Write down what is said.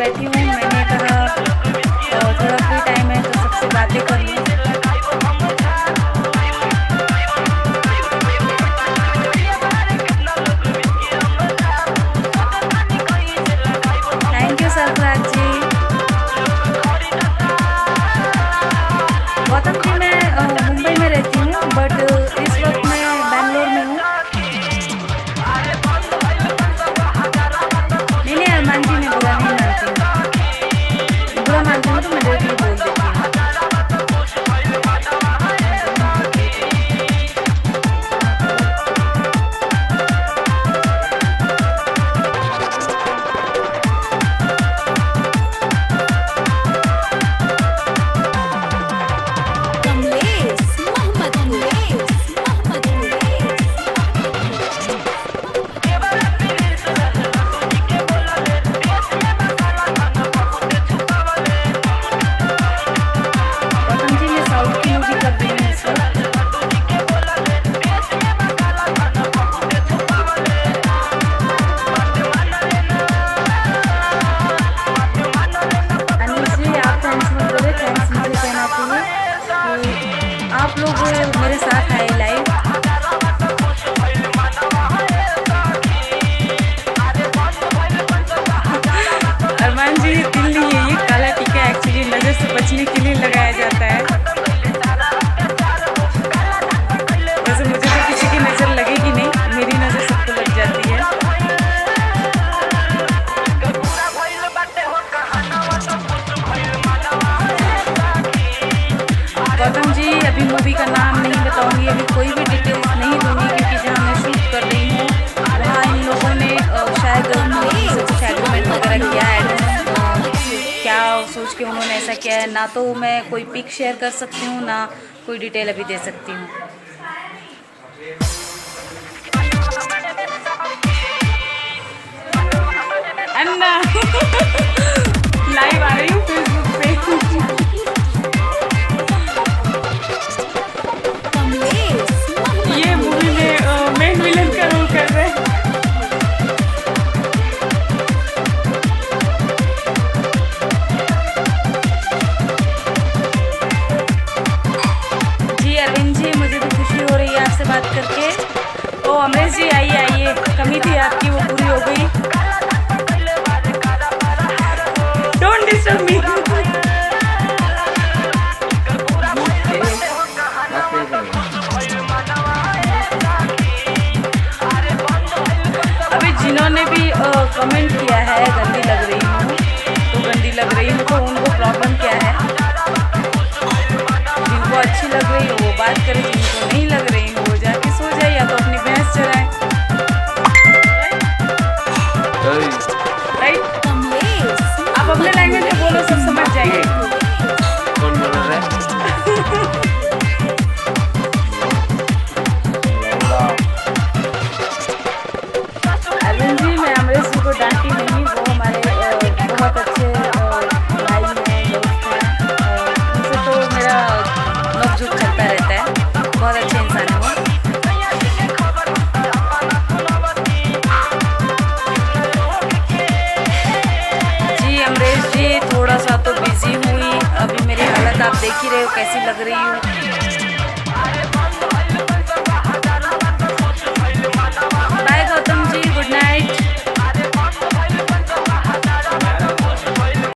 बैठी हूँ। मैंने कहा थोड़ा फ्री टाइम है तो सबसे बातें कर लूँ। थैंक यू सरफराज जी। गौतम जी मैं मुंबई में रहती हूँ, बट इस वक्त मैं बैंगलोर में हूँ। नहीं अरमान जी मैं बुरा नहीं मानती हूँ, बुरा मानती हूँ तो मैं डायरेक्टली बोल देती हूँ। आप लोग मेरे साथ आए लाइव। अरमान जी दिल नहीं है, ये काला टीका एक्चुअली नज़र से बचने के लिए लगाया जाता है। वैसे मुझे तो किसी की नज़र लगेगी नहीं, मेरी नज़र सबको लग जाती है। गौतम जी अभी मूवी का नाम नहीं बताऊंगी, अभी कोई भी डिटेल्स नहीं दूंगी, क्योंकि जहाँ मैं शूट कर रही हूँ वहाँ इन लोगों ने शायद कुछ एग्रीमेंट वगैरह किया है, क्या सोच के उन्होंने ऐसा किया है। ना तो मैं कोई पिक शेयर कर सकती हूँ, ना कोई डिटेल अभी दे सकती हूँ। अन्ना लाइव आ रही हूँ फेसबुक पे। ये मूवी में मेन विलन का रोल कर रहे हैं। जी अरविंद जी मुझे तो खुशी हो रही है आपसे बात करके। ओ अमरीश जी आइए आइए, कमी थी आपकी वो पूरी हो गई। Don't disturb me. जिन्होंने भी कमेंट किया है गंदी लग रही हूँ, तो गंदी लग रही हूँ तो उनको प्रॉब्लम क्या है? जिनको अच्छी लग रही है वो बात करें, जिनको नहीं लग रही है वो जाके सो जाए या तो अपनी भैंस चराए। राइट? आप अपने लैंग्वेज में बोलो, सब समझ जाएंगे। कौन बोल रहा है? को डांटी नहीं, वो हमारे बहुत अच्छे भाई हैं, दोस्त हैं, उनसे तो मेरा नोक-झोंक चलता रहता है। बहुत अच्छे इंसान हैं वो। जी अमरीश जी थोड़ा सा तो बिजी हुई, अभी मेरी हालत आप देख ही रहे हो कैसी लग रही हूँ।